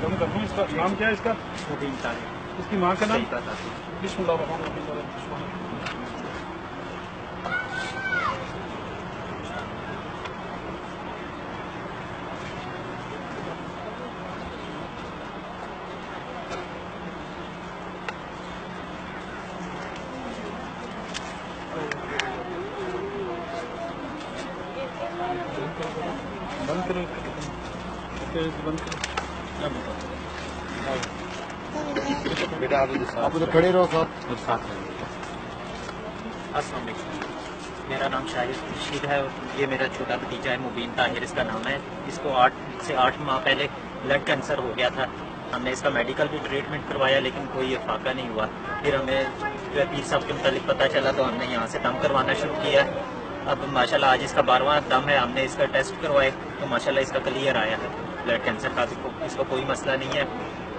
कम कर दूँ। इसका नाम क्या है इसका? इसकी माँ का नाम? बिस्मिल्लाह। बंद करो, बंद करो। बेटा आप उधर खड़े रहो साथ। अस्सलाम वालेकुम, मेरा नाम शाहिद रशीद है और ये मेरा छोटा भतीजा है मुबीन ताहिर इसका नाम है। इसको 8 से 8 माह पहले ब्लड कैंसर हो गया था। हमने इसका मेडिकल भी ट्रीटमेंट करवाया लेकिन कोई फाका नहीं हुआ। फिर हमें पीर साहब के मुतालिक पता चला तो हमने यहाँ से दम करवाना शुरू किया। अब माशाल्लाह आज इसका 12वां दम है। हमने इसका टेस्ट करवाए तो माशाल्लाह इसका क्लियर आया है ब्लड कैंसर का। इसको कोई मसला नहीं है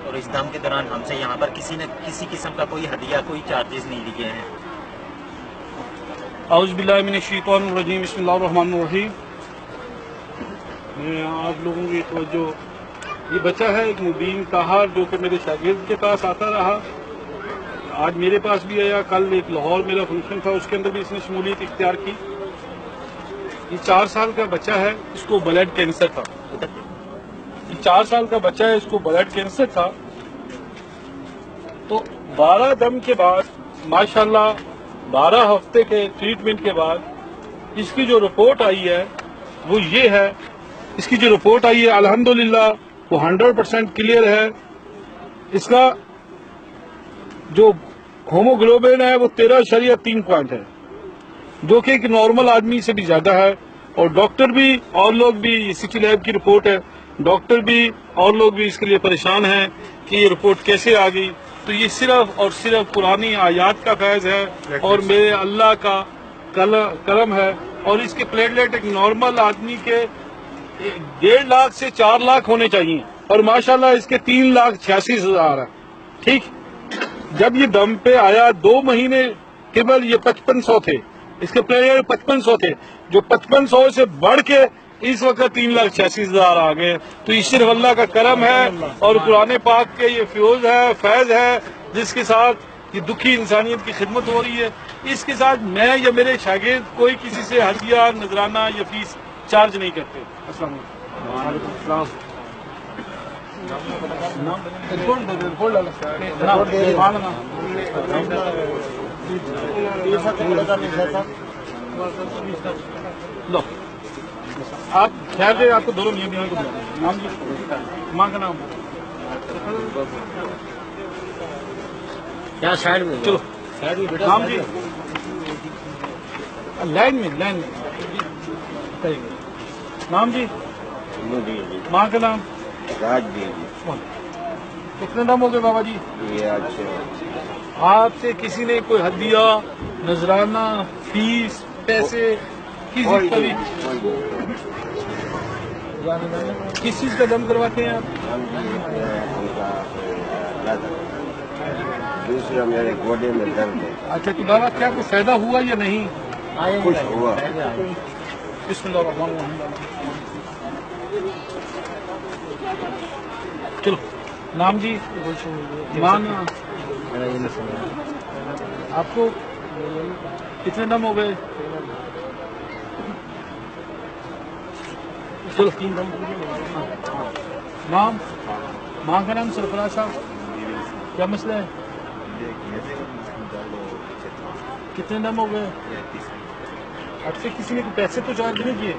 और इस दम के दौरान हमसे यहाँ पर किसी किस्म का कोई हदिया कोई चार्जेस नहीं लिए हैं। औज़ु बिल्लाहि मिनश शैतानिर रजीम, बिस्मिल्लाहिर रहमानिर रहीम। मैं आप लोगों की तवज्जो, ये बच्चा है एक मुबीन ताहिर जो कि मेरे शागिर्द के पास आता रहा, आज मेरे पास भी आया। कल एक लाहौर मेरा फंक्शन था उसके अंदर भी इसने शमूलियत इख्तियार की। ये 4 साल का बच्चा है, इसको ब्लड कैंसर था। ये 4 साल का बच्चा है, इसको ब्लड कैंसर था। तो 12 दम के बाद माशाल्लाह 12 हफ्ते के ट्रीटमेंट के बाद इसकी जो रिपोर्ट आई है वो ये है। इसकी जो रिपोर्ट आई है अल्हम्दुलिल्लाह वो 100% क्लियर है। इसका जो होमोग्लोबिन है वो 13.3 पॉइंट है, जो कि एक नॉर्मल आदमी से भी ज्यादा है। और डॉक्टर भी और लोग भी, सिटी लैब की रिपोर्ट है, डॉक्टर भी और लोग भी इसके लिए परेशान हैं कि ये रिपोर्ट कैसे आ गई। तो ये सिर्फ और सिर्फ पुरानी आयात का फैज है और मेरे अल्लाह का करम है। और इसके प्लेटलेट एक नॉर्मल आदमी के 1.5 लाख से 4 लाख होने चाहिए और माशाल्लाह इसके 3,86,000 है। ठीक, जब ये दम पे आया 2 महीने केवल ये 5500 थे, इसके प्लेयर 5500 थे, जो 5500 से बढ़ के इस वक्त 3,86,000 आ गए। तो ये सिर्फ अल्लाह का करम है और कुरान पाक के ये फैज है जिसके साथ ये दुखी इंसानियत की खिदमत हो रही है। इसके साथ मैं या मेरे शागिर्द कोई किसी से हदिया, नजराना या फीस चार्ज नहीं करते। अस्सलाम लो आप ख्याल दे, आपको दोनों मियां बीवी को नाम जी, माँ का नाम क्या साइड में? चलो साइड में बेटा। नाम जी, लाइन में नाम जी, माँ का नाम कितने नाम हो गए बाबा जी? ये अच्छे आपसे किसी ने कोई हदिया, नजराना, फीस, पैसे किसी का भी किस चीज का दम करवाते हैं आप? दूसरा मेरे गोडे में दर्द है। अच्छा, तो बाबा क्या कोई फायदा हुआ या नहीं? कुछ हुआ। बिस्मिल्लाहिर्रहमानिर्रहीम। चलो नाम जी, मान आपको कितने दम हो गए? चलो 3 दम। नाम, माँ का नाम सरफराज साहब, क्या मसला है? कितने दम हो गए? आपसे किसी ने पैसे तो चार्ज नहीं किए?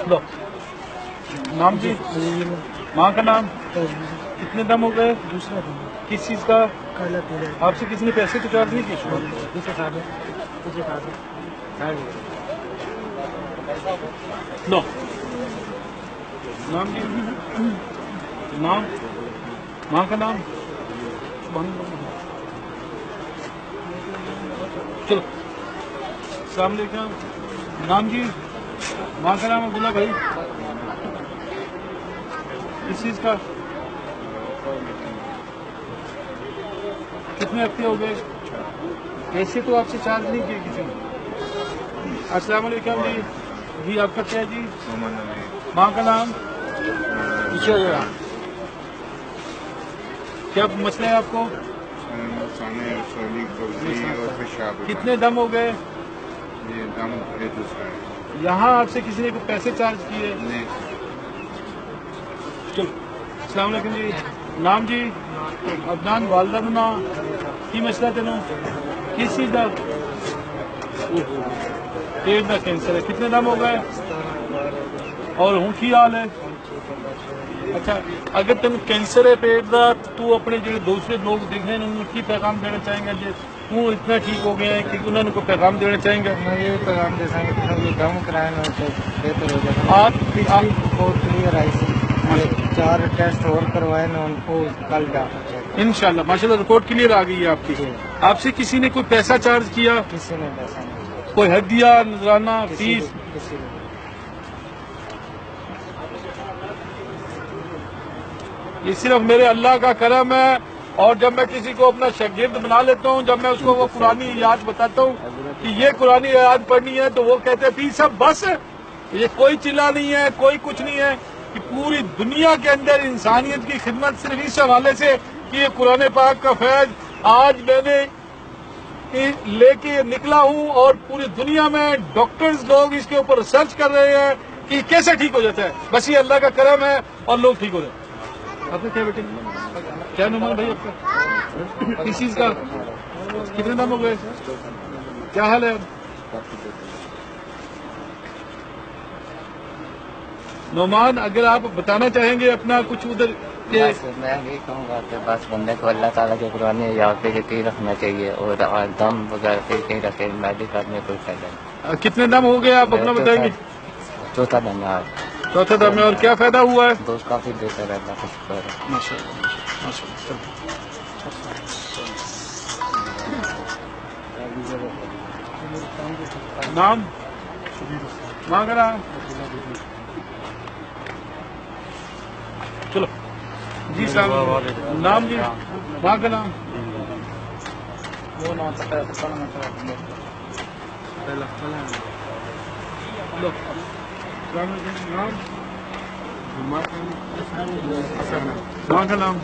लो नाम जी, माँ का नाम, कितने दम हो गए? दूसरा दम। किस चीज का? काला तेल। आपसे किसी ने पैसे तो चार्ज नहीं किए? लो नाम जी, नाम, माँ का नाम, चलो अस्सलाम वालेकुम। नाम जी, माँ का नाम अब्दुल्ला भाई, इस चीज का कितने हफ्ते हो गए? ऐसे तो आपसे चार्ज नहीं किए किसी ने। अस्सलाम वालेकुम जी, جی آپ کا کیا ہے جی؟ ماں کا نام؟ کیا مسئلہ ہے آپ کو؟ کتنے دم ہو گئے؟ یہاں آپ سے کسی نے کوئی پیسے چارج کیے؟ چلو السلام علیکم جی. نام جی؟ عدنان. والدہ کا نام کی مسئلہ تینوں کس چیز کا؟ پیٹ کا کینسر ہے. کتنے دم ہو گئے اور ہوں کی حال ہے؟ اچھا اگر تین کینسر ہے پیٹ کا تو اپنے جو دوسرے لوگ دیکھیں ان کی پیغام دینا چاہیں گے جی وہ اتنا ٹھیک ہو گیا ہے کہ انہوں نے کو پیغام دینا چاہیں گے؟ میں یہ پیغام دے سکیں کہ دم کرائے تو بہتر ہو جائے. آپ پچھلی رپورٹ کلیئر آئی سی. 4 ٹیسٹ اور کروائے نا ان کو کل ڈاکٹر چیک. انشاءاللہ ماشاءاللہ رپورٹ کلیئر آ گئی ہے آپ کی. آپ سے کسی نے کوئی پیسہ چارج کیا؟ کسی نے پیسہ نہیں. کوئی ہدیہ نذرانہ فیس؟ کسی نے. یہ صرف میرے اللہ کا کرم ہے. اور جب میں کسی کو اپنا شاگرد بنا لیتا ہوں جب میں اس کو وہ قرآنی آیات بتاتا ہوں کہ یہ قرآنی آیات پڑھنی ہے تو وہ کہتے ہیں پیر صاحب بس یہ کوئی چلا نہیں ہے کوئی کچھ نہیں ہے کہ پوری دنیا کے اندر انسانیت کی خدمت صرف اس حوالے سے کہ یہ قرآن پاک کا فیض آج میں نے لے کے نکلا ہوں اور پوری دنیا میں ڈاکٹرز لوگ اس کے اوپر ریسرچ کر رہے ہیں کہ یہ کیسے ٹھیک ہو جاتا ہے. بس یہ اللہ کا کرم ہے اور لوگ ٹھیک ہو جاتے ہیں. آپ نے کیا بیٹے کیا نام ہے بھائی آپ کا؟ کس چیز کا؟ کتنے دم ہو گئے؟ کیا حال ہے؟ نعمان اگر آپ بتانا چاہیں گے اپنا کچھ ادھر کہ میں یہی کہوں گا کہ بس بندے کو اللہ تعالیٰ کے قرآن یا پہ یقین رکھنا چاہیے اور دم وغیرہ پہ یقین رکھے. میڈیکل میں کوئی فائدہ نہیں. کتنے دم ہو گئے آپ اپنا بتائیں گے؟ چوتھا دم ہے آج. چوتھا دم میں اور کیا فائدہ ہوا ہے؟ دوست کافی بہتر ہے. اللہ کا شکر ہے. ماشاءاللہ ماشاءاللہ. نام ماں کا نام؟ چلو جی صاحب نام جی ماں کا نام؟ نام ماں کا نام؟